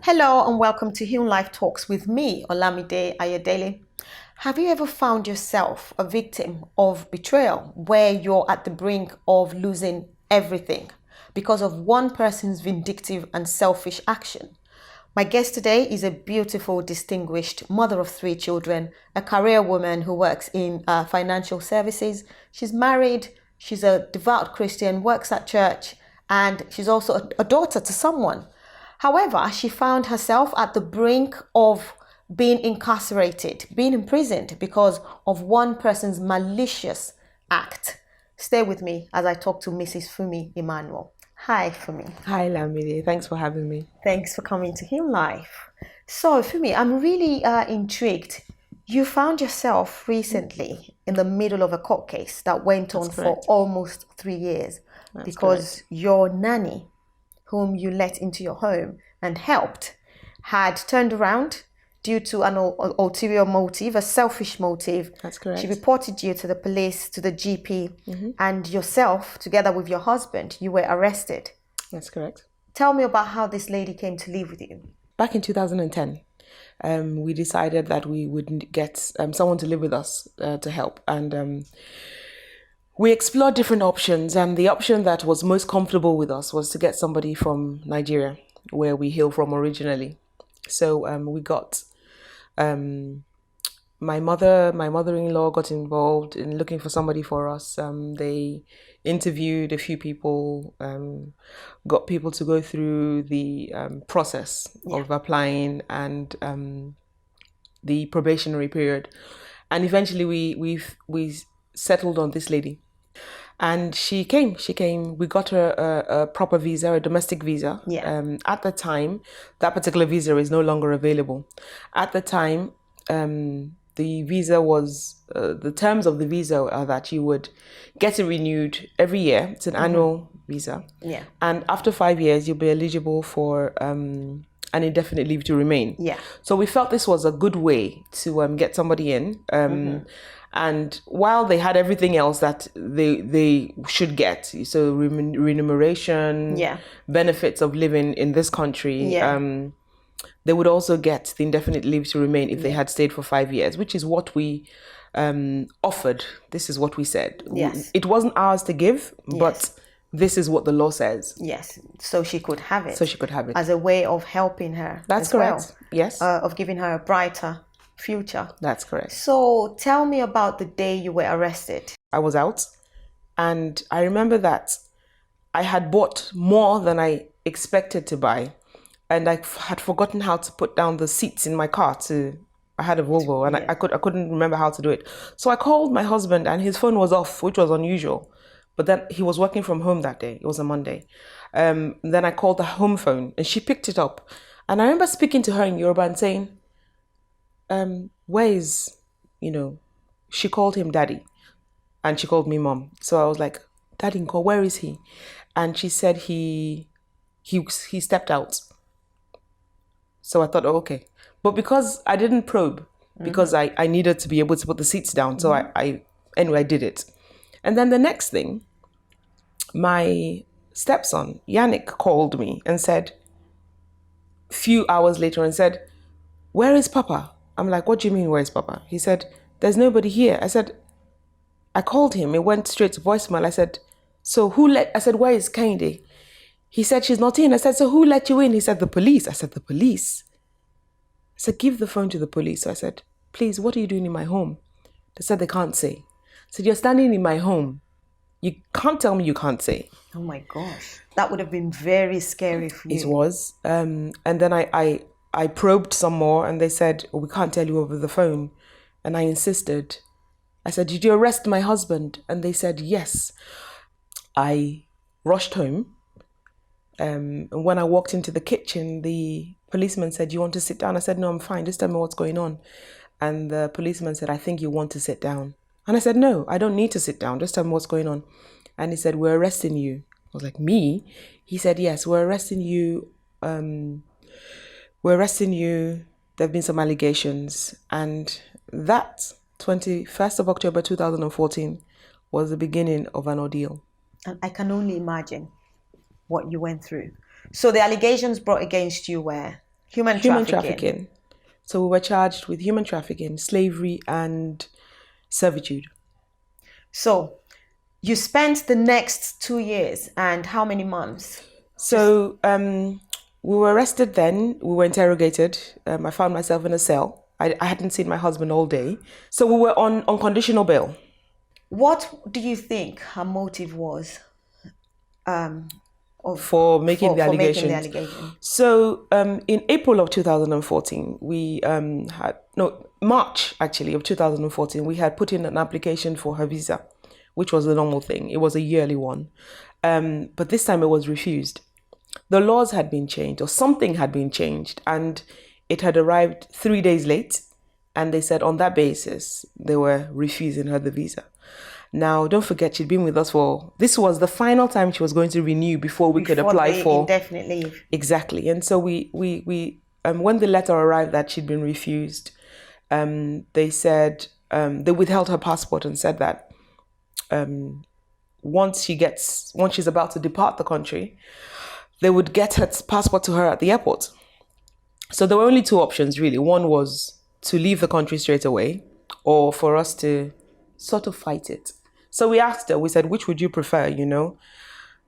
Hello and welcome to HewnLife Talks with me, Olamide Ayodele. Have you ever found yourself a victim of betrayal where you're at the brink of losing everything because of one person's vindictive and selfish action? My guest today is a beautiful, distinguished mother of three children, a career woman who works in financial services. She's married, she's a devout Christian, works at church, and she's also a daughter to someone. However, she found herself at the brink of being incarcerated, being imprisoned because of one person's malicious act. Stay with me as I talk to Mrs. Funmi Immanuel. Hi, Funmi. Hi, Lamide. Thanks for having me. Thanks for coming to HewnLife. So, Funmi, I'm really intrigued. You found yourself recently in the middle of a court case that went on for almost 3 years because your nanny, whom you let into your home and helped, had turned around due to an ulterior motive, a selfish motive. That's correct. She reported you to the police, to the GP, and yourself, together with your husband, you were arrested. That's correct. Tell me about how this lady came to live with you. Back in 2010, we decided that we would get someone to live with us to help. And we explored different options, and the option that was most comfortable with us was to get somebody from Nigeria, where we hail from originally. So we got my mother-in-law got involved in looking for somebody for us. They interviewed a few people, got people to go through the process of applying and the probationary period, and eventually we settled on this lady. And she came. We got her a proper visa, a domestic visa. Yeah. At the time, that particular visa is no longer available. At the time, the visa was, the terms of the visa are that you would get it renewed every year. It's an annual visa. Yeah. And after 5 years, you'll be eligible for an indefinite leave to remain. Yeah. So we felt this was a good way to get somebody in. And while they had everything else that they should get, so remuneration, benefits of living in this country, they would also get the indefinite leave to remain if they had stayed for 5 years, which is what we offered. This is what we said. Yes. It wasn't ours to give, but this is what the law says. Yes. So she could have it. As a way of helping her. That's correct. Yes. Of giving her a brighter future. That's correct. So tell me about the day you were arrested. I was out, and I remember that I had bought more than I expected to buy, and I had forgotten how to put down the seats in my car. I had a Volvo, and I couldn't remember how to do it. So I called my husband, and his phone was off, which was unusual. But then he was working from home that day. It was a Monday. Then I called the home phone, and she picked it up. And I remember speaking to her in Yoruba and saying, where is, she called him daddy and she called me mom. So I was like, Daddy, where is he? And she said he stepped out. So I thought, oh, okay. But because I didn't probe, because I needed to be able to put the seats down. So I did it. And then the next thing, my stepson, Yannick, called me and said, a few hours later, and said, where is Papa? I'm like, what do you mean, where is Papa? He said, there's nobody here. I said, I called him. It went straight to voicemail. I said, I said, where is Kehinde? He said, she's not in. I said, so who let you in? He said, the police. I said, the police? I said, give the phone to the police. So I said, please, what are you doing in my home? They said, they can't say. I said, you're standing in my home. You can't tell me you can't say. Oh my gosh. That would have been very scary for you. It was. And then I probed some more, and they said, we can't tell you over the phone. And I insisted. I said, did you arrest my husband? And they said, yes. I rushed home. And when I walked into the kitchen, the policeman said, you want to sit down? I said, no, I'm fine. Just tell me what's going on. And the policeman said, I think you want to sit down. And I said, no, I don't need to sit down. Just tell me what's going on. And he said, we're arresting you. I was like, me? He said, yes, we're arresting you. There have been some allegations. And that 21st of October 2014 was the beginning of an ordeal. And I can only imagine what you went through. So the allegations brought against you were? Human Human trafficking. trafficking. So we were charged with human trafficking, slavery, and servitude. So you spent the next 2 years and how many months? So we were arrested then. We were interrogated. I found myself in a cell. I hadn't seen my husband all day. So we were on unconditional bail. What do you think her motive was? For making the for allegations. making the allegation. So in April of 2014, we March actually of 2014, we had put in an application for her visa, which was the normal thing. It was a yearly one. But this time it was refused. The laws had been changed, or something had been changed, and it had arrived 3 days late. And they said on that basis, they were refusing her the visa. Now, don't forget, she'd been with us this was the final time she was going to renew before we could apply for indefinite leave. Exactly. And so we when the letter arrived that she'd been refused, they said, they withheld her passport and said that once she's about to depart the country, they would get her passport to her at the airport. So there were only two options, really. One was to leave the country straight away, or for us to sort of fight it. So we asked her, we said, which would you prefer,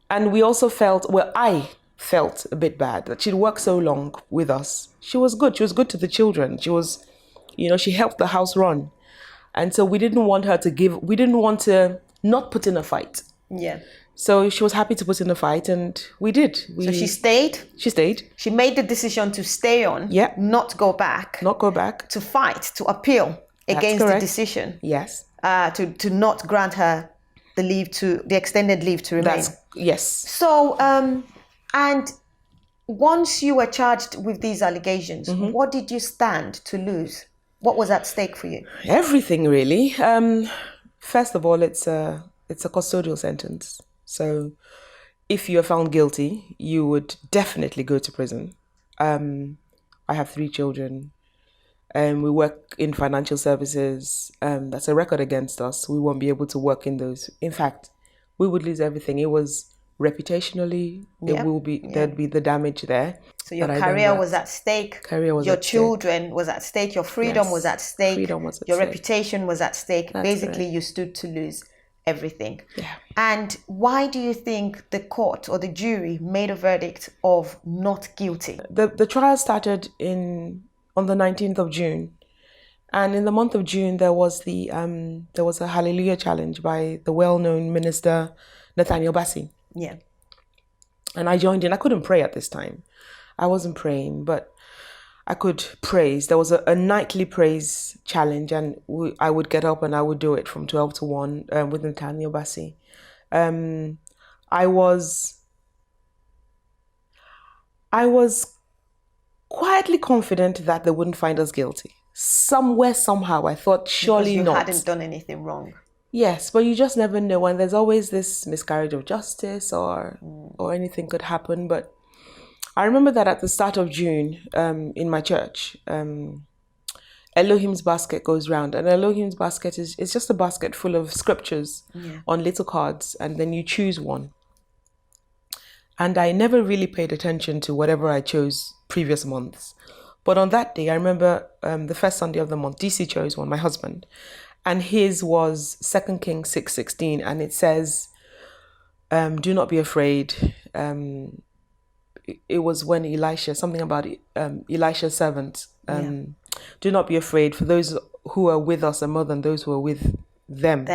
And we also I felt a bit bad that she'd worked so long with us. She was good. She was good to the children. She was, she helped the house run. And so we didn't want to not put in a fight. Yeah. So she was happy to put in a fight, and we did. So she stayed? She stayed. She made the decision to stay on, yeah, not go back. Not go back. To fight, to appeal against the decision. Yes. To not grant her the extended leave to remain. Yes. So, and once you were charged with these allegations, what did you stand to lose? What was at stake for you? Everything, really. First of all, it's a custodial sentence. So if you are found guilty, you would definitely go to prison. I have 3 children. We work in financial services. That's a record against us. We won't be able to work in those. In fact, we would lose everything. It was reputationally, there'd be the damage there. So your career was at stake. Your children was at stake. Your freedom was at stake. Your reputation was at stake. Basically, you stood to lose everything. Yeah. And why do you think the court or the jury made a verdict of not guilty? The trial started on the 19th of June. And in the month of June, there was a Hallelujah challenge by the well-known minister, Nathaniel Bassey. Yeah. And I joined in. I couldn't pray at this time. I wasn't praying, but I could praise. There was a nightly praise challenge, and I would get up and I would do it from 12 to 1 with Nathaniel Bassey. I was quietly confident that they wouldn't find us guilty. Somewhere, somehow, I thought surely not. Because you hadn't done anything wrong. Yes, but you just never know. And there's always this miscarriage of justice or anything could happen. But I remember that at the start of June, in my church, Elohim's basket goes round. And Elohim's basket is just a basket full of scriptures on little cards. And then you choose one. And I never really paid attention to whatever I chose previous months. But on that day, I remember the first Sunday of the month, DC chose one, my husband. And his was 2 Kings 6:16. And it says, do not be afraid. It was when Elisha, something about Elisha's servant. Do not be afraid, for those who are with us are more than those who are with them.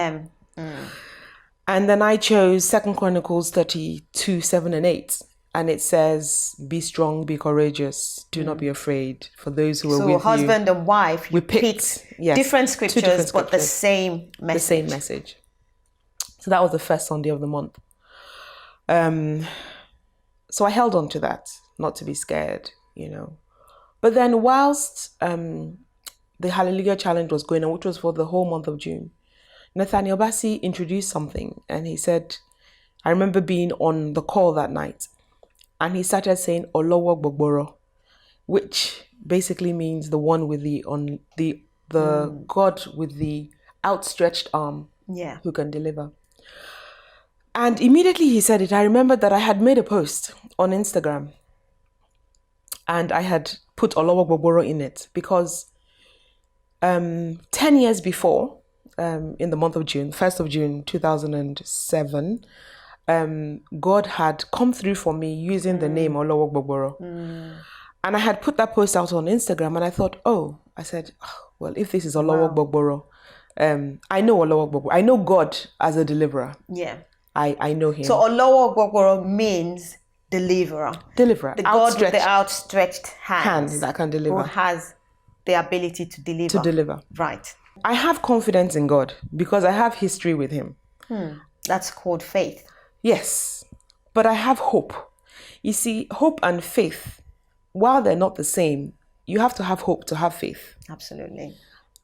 And then I chose 2 Chronicles 32:7 and 8. And it says, be strong, be courageous, do not be afraid, for those who are with you. So husband and wife, we picked different scriptures, but the same message. The same message. So that was the first Sunday of the month. So I held on to that, not to be scared, But then whilst the Hallelujah Challenge was going on, which was for the whole month of June, Nathaniel Bassey introduced something. And he said, I remember being on the call that night. And he started saying, Olowo Gbogboro, which basically means the one with the God with the outstretched arm who can deliver. And immediately he said it, I remembered that I had made a post on Instagram. And I had put Olowo Gbogboro in it because 10 years before, in the month of June, 1st of June 2007, God had come through for me using the name Olowo Gbogboro. And I had put that post out on Instagram and I thought, I said, well, if this is Olowo Gbogboro, I know Olowo Gbogboro. I know God as a deliverer. Yeah. I know him. So Olowo Gbogboro means deliverer. Deliverer. The God with the outstretched hands. Hand that can deliver. Who has the ability to deliver. To deliver. Right. I have confidence in God because I have history with him. That's called faith. Yes. But I have hope. You see, hope and faith, while they're not the same, you have to have hope to have faith. Absolutely.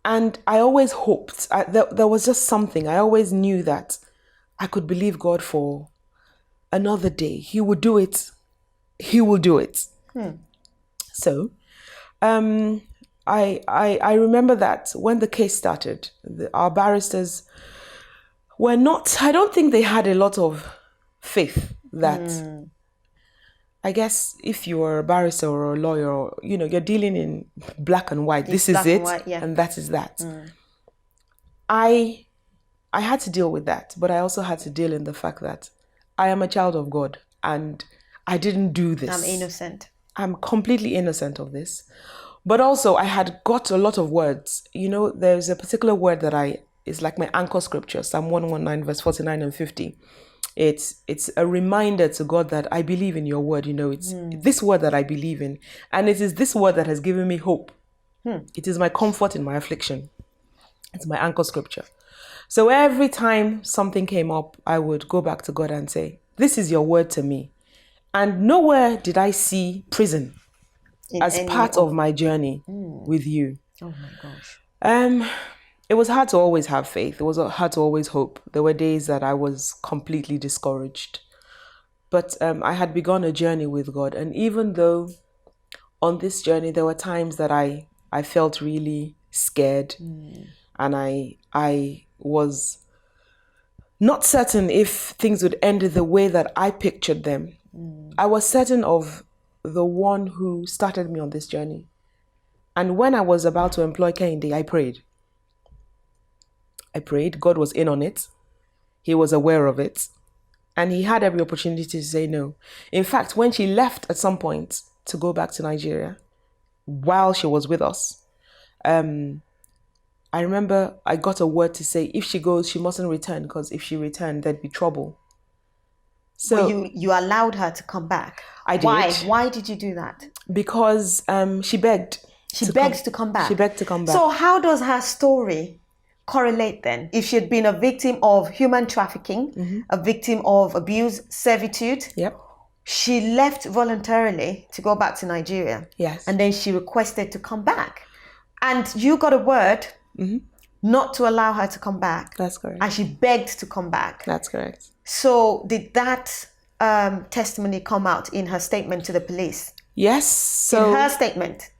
And I always hoped, there was just something, I always knew that I could believe God for another day. He would do it. He will do it. So, I remember that when the case started, our barristers were not, I don't think they had a lot of faith that, I guess if you are a barrister or a lawyer, or, you're dealing in black and white, this is it, and that is that. I had to deal with that, but I also had to deal in the fact that I am a child of God and I didn't do this. I'm innocent. I'm completely innocent of this. But also I had got a lot of words. There's a particular word that is like my anchor scripture, Psalm 119 verse 49 and 50. It's a reminder to God that I believe in your word. It's this word that I believe in. And it is this word that has given me hope. It is my comfort in my affliction. It's my anchor scripture. So every time something came up, I would go back to God and say, this is your word to me. And nowhere did I see prison as part of my journey with you. Oh my gosh. It was hard to always have faith. It was hard to always hope. There were days that I was completely discouraged. But I had begun a journey with God. And even though on this journey, there were times that I felt really scared. And I was not certain if things would end the way that I pictured them. I was certain of the one who started me on this journey. And when I was about to employ Kehinde, I prayed. God was in on it. He was aware of it. And he had every opportunity to say no. In fact, when she left at some point to go back to Nigeria, while she was with us, I remember I got a word to say, if she goes, she mustn't return, because if she returned, there'd be trouble. So you allowed her to come back. I did. Why did you do that? Because she begged. She begged to come back. She begged to come back. So how does her story correlate then? If she had been a victim of human trafficking, a victim of abuse, servitude, she left voluntarily to go back to Nigeria. Yes. And then she requested to come back. And you got a word not to allow her to come back. That's correct. And she begged to come back. That's correct. So did that testimony come out in her statement to the police? Yes. So in her statement?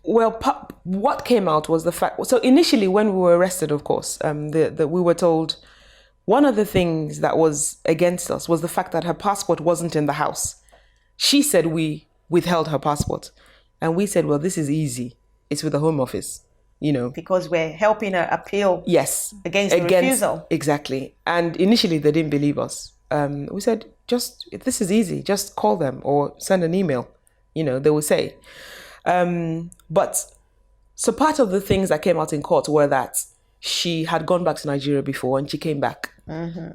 Well, what came out was the fact. So initially, when we were arrested, of course, we were told one of the things that was against us was the fact that her passport wasn't in the house. She said we withheld her passport, and we said, well, this is easy. It's with the Home Office, because we're helping her appeal. Yes, against the refusal. Exactly. And initially, they didn't believe us. We said, this is easy. Just call them or send an email. They will say. But so part of the things that came out in court were that she had gone back to Nigeria before and she came back.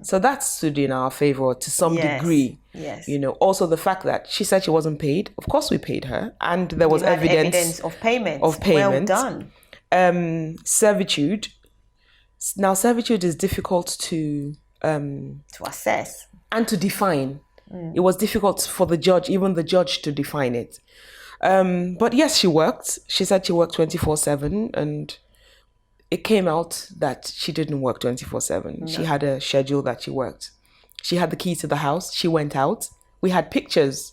So that stood in our favor to some degree. Yes. Also the fact that she said she wasn't paid. Of course we paid her, and there was evidence of payment. Well done. Servitude. Now servitude is difficult to assess and to define. It was difficult for even the judge to define it. But yes, she worked. She said she worked 24/7, and it came out that she didn't work 24/7. No. She had a schedule that she worked. She had the key to the house. She went out. We had pictures.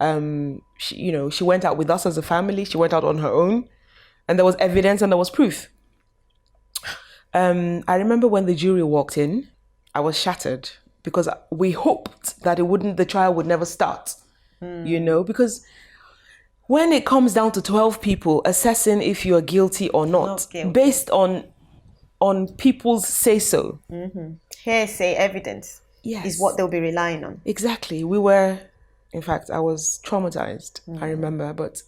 She went out with us as a family. She went out on her own, and there was evidence and there was proof. I remember when the jury walked in, I was shattered because we hoped that the trial would never start. Because when it comes down to 12 people assessing if you are guilty or not, guilty. based on people's say-so. Hearsay evidence is what they'll be relying on. Exactly. We were, in fact, I was traumatized, I remember. But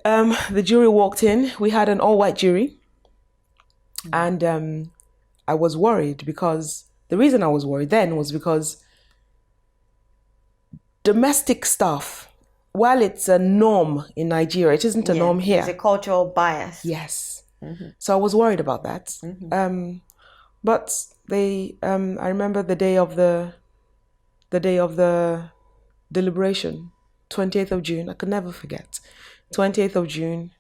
the jury walked in. We had an all-white jury. And I was worried because the reason I was worried then was because domestic stuff, while it's a norm in Nigeria, it isn't a norm here. It's a cultural bias. Yes. So I was worried about that. But they, I remember the day of the deliberation, 28th of June. I could never forget. 28th of June.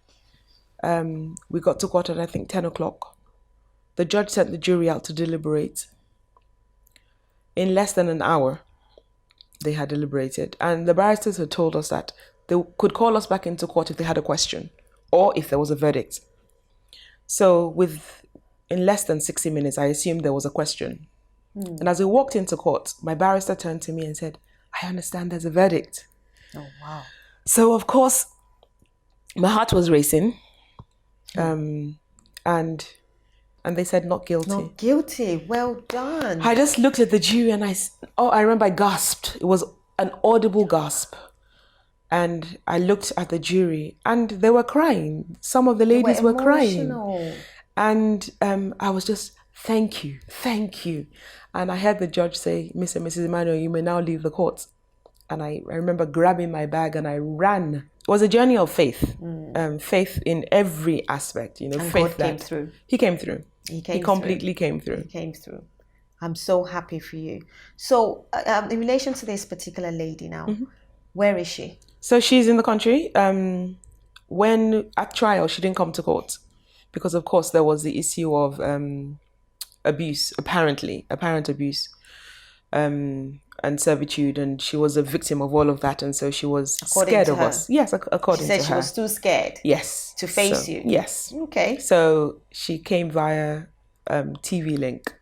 We got to court at, I think, 10 o'clock. The judge sent the jury out to deliberate. In less than an hour, they had deliberated. And the barristers had told us that they could call us back into court if they had a question or if there was a verdict. So in less than 60 minutes, I assumed there was a question. And as we walked into court, my barrister turned to me and said, I understand there's a verdict. Oh, wow. So, of course, my heart was racing. And they said not guilty. Not guilty. Well done. I just looked at the jury and I remember I gasped. It was an audible gasp. And I looked at the jury and they were crying. Some of the ladies were crying. And I was just, thank you. And I heard the judge say, Mr. and Mrs. Immanuel, you may now leave the court. And I remember grabbing my bag and I ran. It was a journey of faith. Faith in every aspect, And faith God came through. He came through. He completely came through. He came through. I'm so happy for you. So in relation to this particular lady now, where is she? So she's in the country. When at trial, she didn't come to court because, of course, there was the issue of abuse, apparent abuse, and servitude, and she was a victim of all of that, and so she was scared of us. Yes, according to her. She said she was too scared. Yes. To face you. Yes. Okay. So she came via TV link.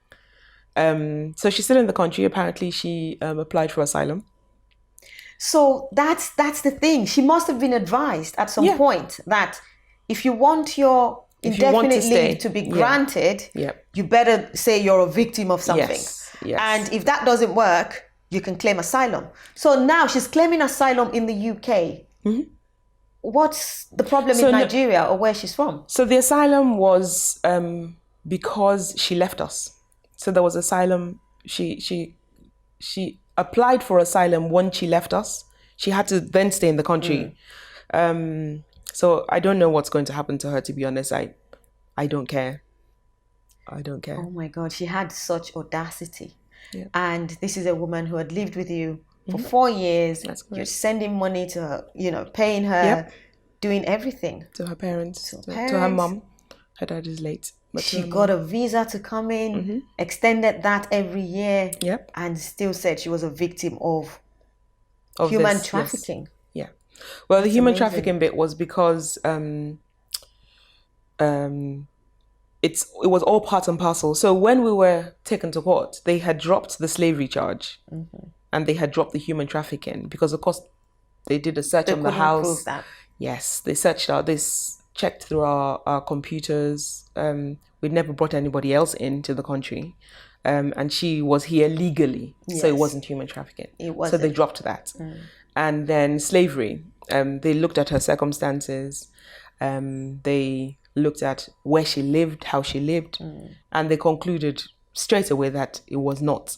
So she's still in the country. Apparently, she applied for asylum. So that's the thing. She must have been advised at some point that if you want your indefinite leave to be granted, you better say you're a victim of something. Yes. And if that doesn't work, you can claim asylum. So now she's claiming asylum in the UK. What's the problem in Nigeria or where she's from? So the asylum was because she left us. So there was asylum. She applied for asylum when she left us. She had to then stay in the country. So I don't know what's going to happen to her, to be honest. I don't care. Oh my God, she had such audacity. And this is a woman who had lived with you for 4 years. That's correct. You're sending money to her, paying her, doing everything. To her parents, to her mom. Her dad is late. But she got a visa to come in, extended that every year, and still said she was a victim of human trafficking. Yes. Yeah. Well, the human trafficking bit was because it was all part and parcel. So when we were taken to court, they had dropped the slavery charge and they had dropped the human trafficking because, of course, they did a search on the house. Prove that. Yes, they searched out. They checked through our computers. We'd never brought anybody else into the country. And she was here legally. So it wasn't human trafficking. It wasn't. So they dropped that. And then slavery. They looked at her circumstances. They looked at where she lived, how she lived. And they concluded straight away that it was not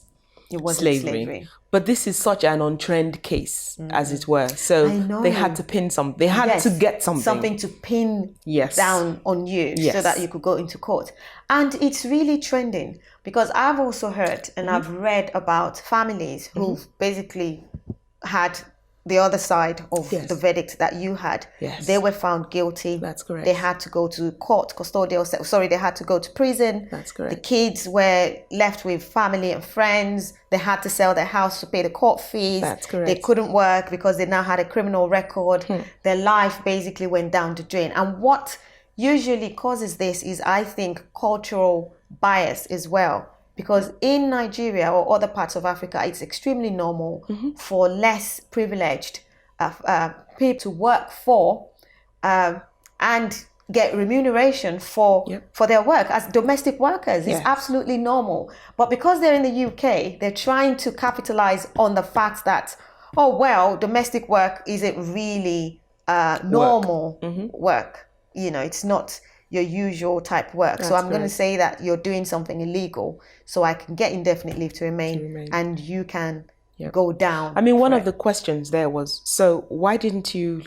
slavery. But this is such an on-trend case, as it were. So they had to pin something. They had to get something. Something to pin down on you so that you could go into court. And it's really trending because I've also heard and I've read about families who've basically had the other side of the verdict that you had. They were found guilty. That's correct. They had to go to court, they had to go to prison. That's correct. The kids were left with family and friends. They had to sell their house to pay the court fees. That's correct. They couldn't work because they now had a criminal record. Their life basically went down the drain. And what usually causes this is, I think, cultural bias as well. Because in Nigeria or other parts of Africa, it's extremely normal for less privileged people to work for and get remuneration for their work as domestic workers. It's absolutely normal. But because they're in the UK, they're trying to capitalize on the fact that, oh, well, domestic work isn't really normal work. You know, it's not your usual type work. That's so I'm going to say that you're doing something illegal so I can get indefinite leave to remain. And you can go down. I mean, one of the questions there was, so why didn't you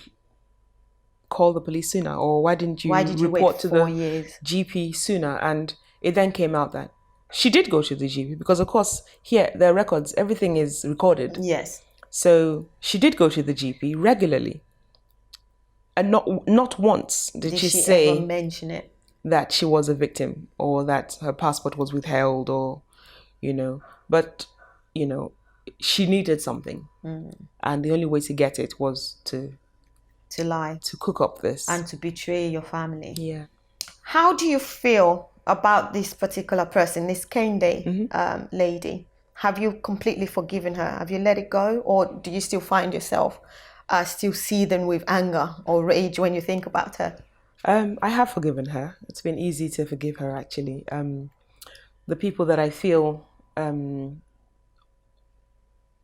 call the police sooner, or why did you report to the GP sooner? And it then came out that she did go to the GP because, of course, here their records, everything is recorded. Yes. So she did go to the GP regularly, and not once did she say ever mention it that she was a victim or that her passport was withheld, or but she needed something, and the only way to get it was to lie, to cook up this, and to betray your family. Yeah. How do you feel about this particular person, this Kende lady? Have you completely forgiven her? Have you let it go, or do you still find yourself still seething with anger or rage when you think about her? I have forgiven her. It's been easy to forgive her, actually. The people that I feel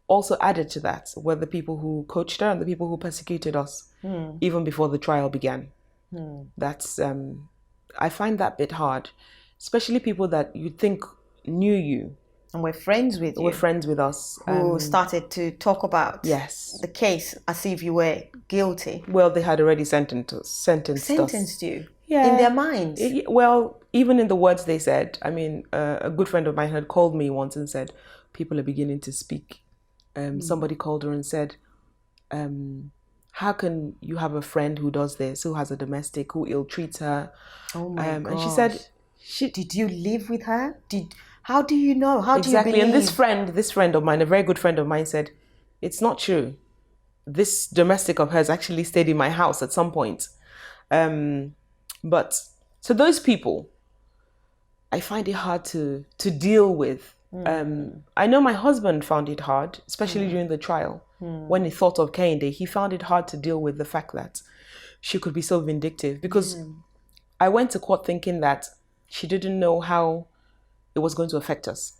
also added to that were the people who coached her and the people who persecuted us even before the trial began. That's I find that bit hard, especially people that you'd think knew you and were friends with you. Were friends with us. Who started to talk about the case as if you were guilty. Well, they had already sentenced us. You? Yeah. In their minds? Well, even in the words they said. I mean, a good friend of mine had called me once and said, people are beginning to speak. Somebody called her and said, how can you have a friend who does this, who has a domestic, who ill-treats her? Oh my God. And she said, did you live with her? How do you know? How do you exactly? believe? And this friend of mine, a very good friend of mine, said, it's not true. This domestic of hers actually stayed in my house at some point. But so those people, I find it hard to deal with. I know my husband found it hard, especially during the trial. When he thought of Kehinde, he found it hard to deal with the fact that she could be so vindictive, because I went to court thinking that she didn't know how it was going to affect us.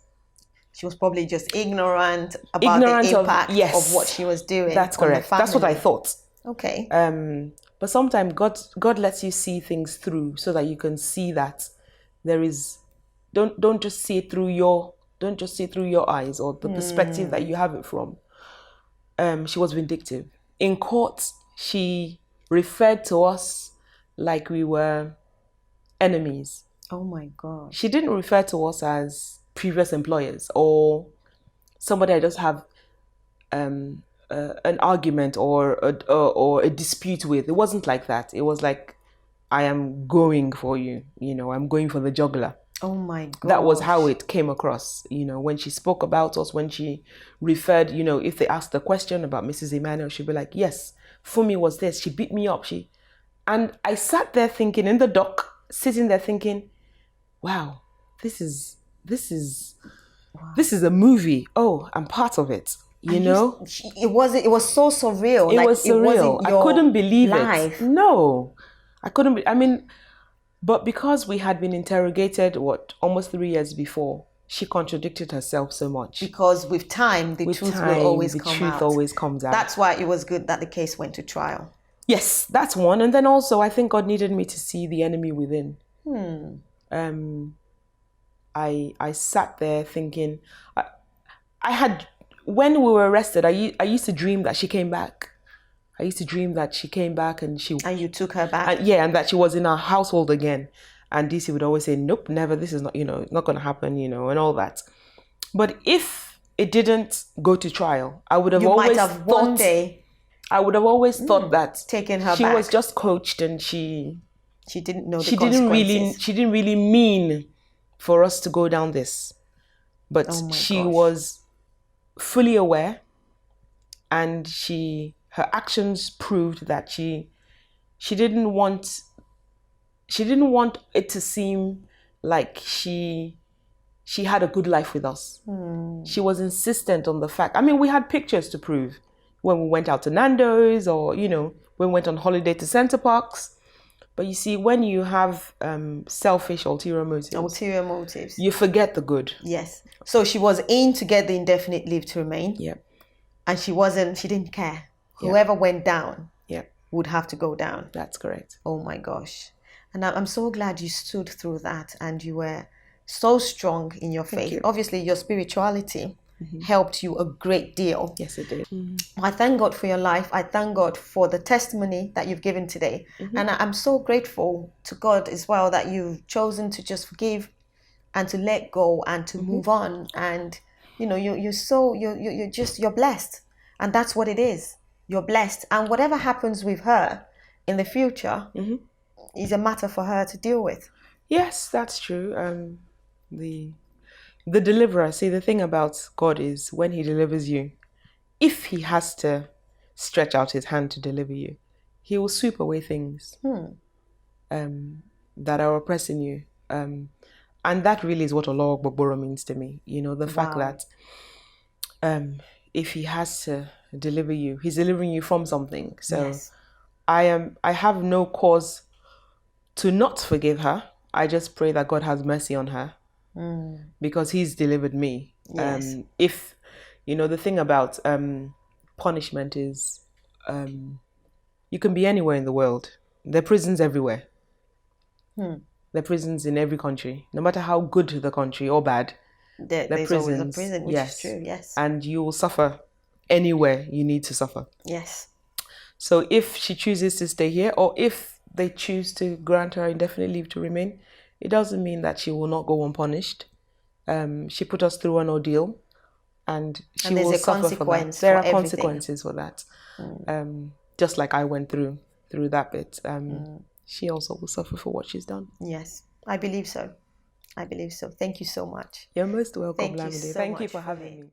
She was probably just ignorant about the impact of what she was doing. That's correct. That's what I thought. Okay. But sometimes God lets you see things through so that you can see that there is. Don't just see it through your eyes or the perspective that you have it from. She was vindictive. In court, she referred to us like we were enemies. Oh my God. She didn't refer to us as previous employers or somebody I just have an argument or a dispute with. It wasn't like that. It was like, I am going for you. I'm going for the jugular. Oh my God. That was how it came across, when she spoke about us, when she referred, if they asked a question about Mrs. Immanuel, she'd be like, yes, Funmi was this, she beat me up. And I sat there thinking, in the dock, sitting there thinking, wow, this is a movie. Oh, I'm part of it. It was so surreal. It was surreal. I couldn't believe it. No, I couldn't. But because we had been interrogated, almost 3 years before, she contradicted herself so much. Because with time, the truth will always come out. The truth always comes out. That's why it was good that the case went to trial. Yes, that's one. And then also, I think God needed me to see the enemy within. I sat there thinking, when we were arrested, I used to dream that she came back. I used to dream that she came back and you took her back? And that she was in our household again. And DC would always say, nope, never, this is not, not going to happen, and all that. But if it didn't go to trial, I would have always thought that taking her she back. was just coached and she didn't know the consequences. She didn't really mean for us to go down this. But she was fully aware, and her actions proved that she didn't want it to seem like she had a good life with us. She was insistent on the fact. I mean, we had pictures to prove. when we went out to Nando's, or, you know, when we went on holiday to Center Parks. But you see, when you have selfish ulterior motives, you forget the good. Yes. So she was in to get the indefinite leave to remain. Yeah. And she didn't care. Whoever went down would have to go down. That's correct. Oh my gosh. And I'm so glad you stood through that and you were so strong in your faith. Obviously, your spirituality helped you a great deal. Yes, it did. I thank God for your life. I thank God for the testimony that you've given today. And I'm so grateful to God as well that you've chosen to just forgive and to let go and to move on. And, you know, you're blessed. And that's what it is. You're blessed. And whatever happens with her in the future is a matter for her to deal with. Yes, that's true. The deliverer, see, the thing about God is when he delivers you, if he has to stretch out his hand to deliver you, he will sweep away things that are oppressing you. And that really is what Olo Ogboboro means to me. You know, the fact that if he has to deliver you, he's delivering you from something. So I have no cause to not forgive her. I just pray that God has mercy on her because he's delivered me. Yes. If, you know, the thing about punishment is you can be anywhere in the world. There are prisons everywhere. There are prisons in every country, no matter how good the country or bad. There's prisons, always a prison, which is true, yes. And you will suffer anywhere you need to suffer. Yes. So if she chooses to stay here, or if they choose to grant her indefinite leave to remain, it doesn't mean that she will not go unpunished. She put us through an ordeal, and she will suffer for that. There are consequences for that. Just like I went through that bit. She also will suffer for what she's done. Yes, I believe so. I believe so. Thank you so much. You're most welcome, Lamide. Thank you for having me.